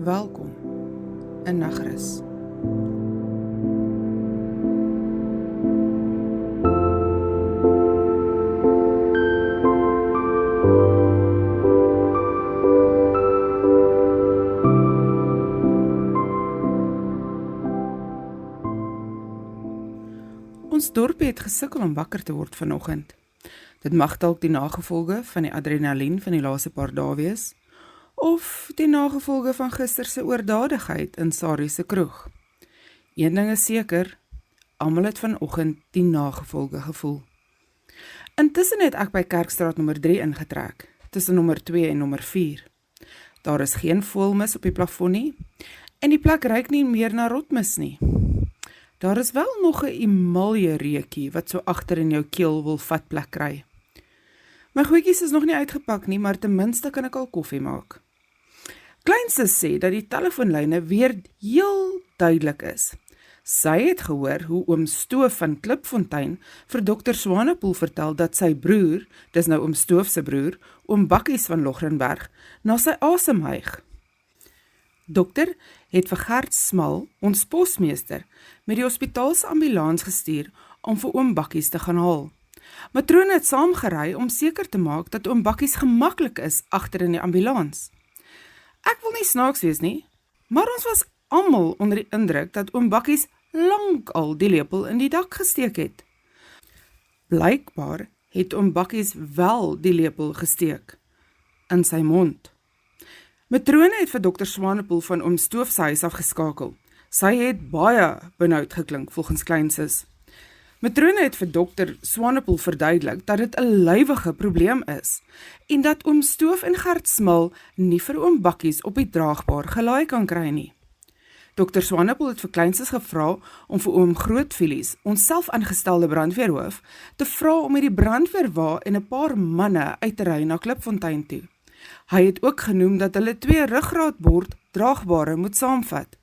Welkom in Nagrus. Ons dorp het gesukkel om wakker te word vanoggend. Dit mag dalk die nagevolge van die adrenalien van die laaste paar dae wees, of die nagevolge van gister se oordadigheid in Sarie se kroeg. Een ding is seker, almal het vanoggend die nagevolge gevoel. Intussen het ek by Kerkstraat nommer 3 ingetrek, tussen nommer 2 en nommer 4. Daar is geen voëlmis op die plafon nie, en die plek ruik nie meer na rotmis nie. Daar is wel nog 'n emalje reukie wat so agter in jou keel wil vat plek kry. My goedjies is nog nie uitgepak nie, maar ten minste kan ek al koffie maak. Kleinsus sê dat die telefoonlyne weer heel duidelik is. Sy het gehoor hoe oom Stoof van Klipfontein vir dokter Swanepoel vertel dat sy broer, dis nou oom Stoof se broer, oom Bakkies van Logrenberg, na sy asem hyg. Dokter het vir Gert Smal, ons posmeester, met die hospitaalse ambulans gestuur om vir oom Bakkies te gaan haal. Matrone het saamgery om seker te maak dat oom Bakkies gemaklik is agter in die ambulans. Ek wil nie snaaks wees nie, maar ons was almal onder die indruk dat oom Bakkies lank al die lepel in die dak gesteek het. Blykbaar het oom Bakkies wel die lepel gesteek in sy mond. Matrone het vir dokter Swanepoel van oom Stoof se huis afgeskakel. Sy het baie benoud geklink volgens Kleinsus. Matrone het vir dokter Swanepoel verduidelik dat dit 'n lywige probleem is en dat oom Stoof en Gert Smal nie vir oom Bakkies op die draagbaar gelaai kan kry nie. Dokter Swanepoel het vir Kleinsus gevra om vir oom Grootvilies, ons self aangestelde brandweerhoof, te vra om met die brandweerwa en 'n paar manne uit te ry na Klipfontein toe. Hy het ook genoem dat hulle 2 ruggraatbord draagbare moet saamvat.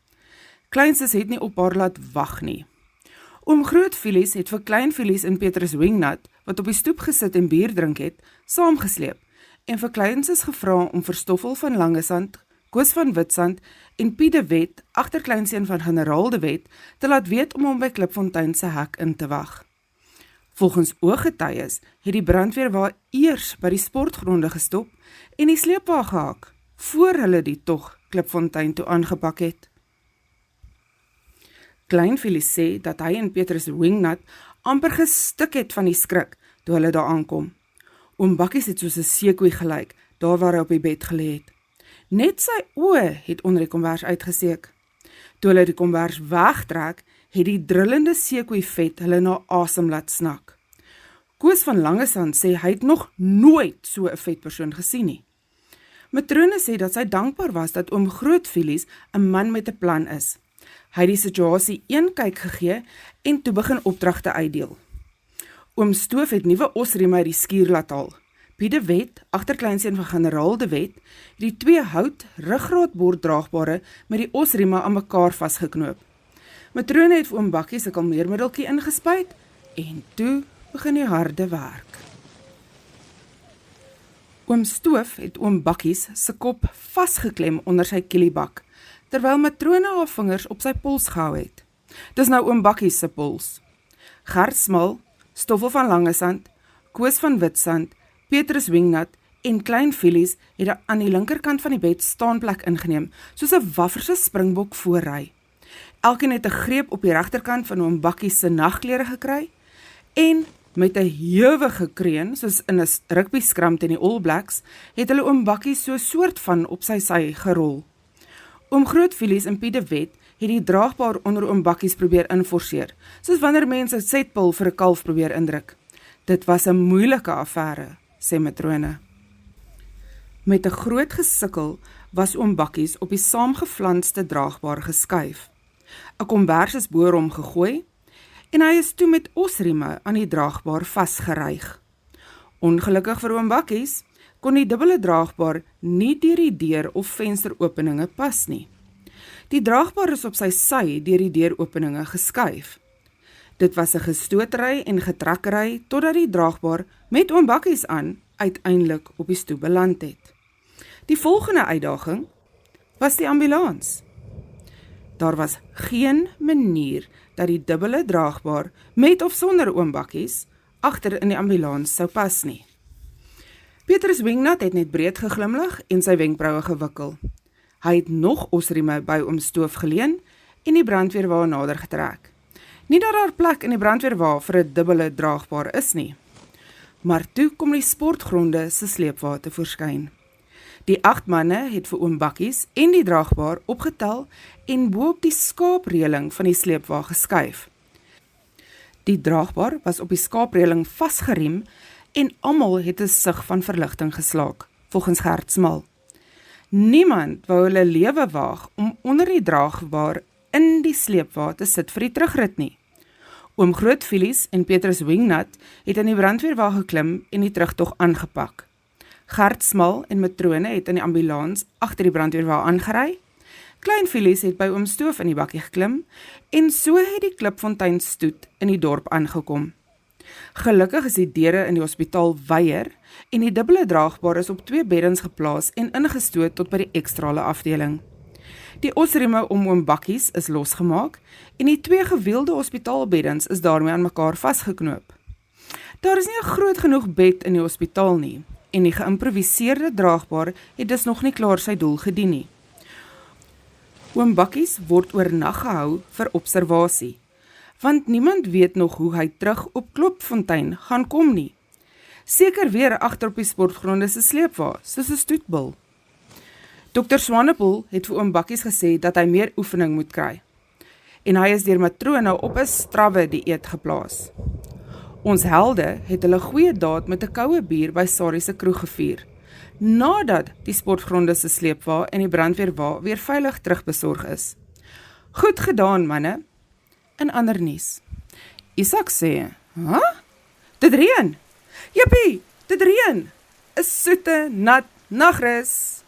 Kleinsus het nie op haar laat wag nie. Oom Grootvilies het vir Kleinvilies en Petrus Wingnut, wat op die stoep gesit en bier drink het, saamgesleep en vir Kleinsus gevra om vir Stoffel van Langesand, Koos van Witsand en Piet de Wet, agterkleinseun van generaal de Wet, te laat weet om hom by Klipfontein se hek in te wag. Volgens ooggetuies het die brandweerwa eers by die sportgronde gestop en die sleepwa gehak, voor hulle die tog Klipfontein toe aangepak het. Kleinvilies sê dat hy en Petrus Wingnut amper gestik het van die skrik toe hulle daar aankom. Oom Bakkies het soos 'n seekoei gelyk, daar waar hy op die bed gelê het. Net sy oë het onder die kombers uitgesteek. Toe hulle die kombers wegtrek, het die drillende seekoei vet hulle na asem laat snak. Koos van Langesand sê hy het nog nooit so 'n vet persoon gesien nie. Matrone sê dat sy dankbaar was dat oom Grootvilies 'n man met 'n plan is. Hy het die situasie een kyk gegee en toe begin opdragte uitdeel. Oom Stoof het nuwe osrieme uit die skuur laat haal. Piet de Wet, agterkleinseun van generaal de Wet, het die 2 hout ruggraatbord draagbare met die osrieme aan mekaar vasgeknoop. Matrone het vir oom Bakkies 'n kalmeermiddeltjie ingespuit en toe begin die harde werk. Oom Stoof het oom Bakkies se kop vasgeklem onder sy kieliebak, terwyl matrone haar vingers op sy pols gehou het. Dis nou oom Bakkies se pols. Gert Smal, Stoffel van Langesand, Koos van Witsand, Petrus Wingnut en Kleinvilies het aan die linkerkant van die bed staanplek ingeneem, soos 'n wafferse springbok voorry. Elkeen het 'n greep op die regterkant van oom Bakkies se nagklere gekry en met 'n hewige kreun, soos in 'n rugby skram teen die All Blacks, het hulle oom Bakkies so 'n soort van op sy sy gerol. Oom Grootvilies en Piet de Wet het die draagbaar onder oom Bakkies probeer inforceer, soos wanneer mense 'n setpil vir 'n kalf probeer indruk. Dit was 'n moeilike affære, sê matrone. Met 'n groot gesukkel was oom Bakkies op die saamgeflanste draagbaar geskuif. 'n Kombers is bo hom gegooi en hy is toe met osrieme aan die draagbaar vasgeryg. Ongelukkig vir oom Bakkies kon die dubbele draagbaar nie deur die deur of vensteropeninge pas nie. Die draagbaar is op sy sy deur die deuropeninge geskuif. Dit was 'n gestootery en getrekkery totdat die draagbaar met oom Bakkies aan uiteindelik op die stoep beland het. Die volgende uitdaging was die ambulans. Daar was geen manier dat die dubbele draagbaar, met of sonder oombakkies, agter in die ambulans sou pas nie. Petrus Wingnut het net breed geglimlag en sy wenkbroue gewikkel. Hy het nog osrieme by oom Stoof geleen en die brandweerwa nader getrek. Nie dat daar plek in die brandweerwa vir 'n dubbele draagbaar is nie. Maar toe kom die sportgronde se sleepwa te voorskyn. Die 8 manne het vir oom Bakkies en die draagbaar opgetel en bo op die skaapreëling van die sleepwa geskuif. Die draagbaar was op die skaapreëling vasgeriem en almal het 'n sug van verligting geslaak, volgens Gert Smal. Niemand wou hulle lewe waag om onder die draagbaar in die sleepwa te sit vir die terugrit nie. Oom Groot Filies en Petrus Wingnut het in die brandweerwa geklim en die terugtog aangepak. Gert Smal en matrone het in die ambulans agter die brandweerwa aangery. Klein Filies het by oom Stoof in die bakkie geklim en so het die Klipfontein stoet in die dorp aangekom. Gelukkig is die deure in die hospitaal weier en die dubbele draagbaar is op 2 beddens geplaas en ingestoot tot by die ekstrale afdeling. Die osrieme om oom Bakkies is losgemaak en die 2 gewielde hospitaalbeddens is daarmee aan mekaar vasgeknoop. Daar is nie 'n groot genoeg bed in die hospitaal nie en die geïmproviseerde draagbaar het dus nog nie klaar sy doel gedien nie. Oom Bakkies word oornag gehou vir observasie, want niemand weet nog hoe hy terug op Klipfontein gaan kom nie. Seker weer agter op die sportgronde se sleepwa, soos 'n stoetbul. Dr. Swanepoel het vir oom Bakkies gesê dat hy meer oefening moet kry. En hy is deur matrone op 'n strawwe dieet geplaas. Ons helde het hulle goeie daad met 'n koue bier by Sarie se kroeg gevier, nadat die sportgronde se sleepwa en die brandweerwa weer veilig terugbesorg is. Goed gedaan, manne. In ander nuus. Isak sê, Dit reën! Jippie, dit reën! 'n soete, nat nagrus.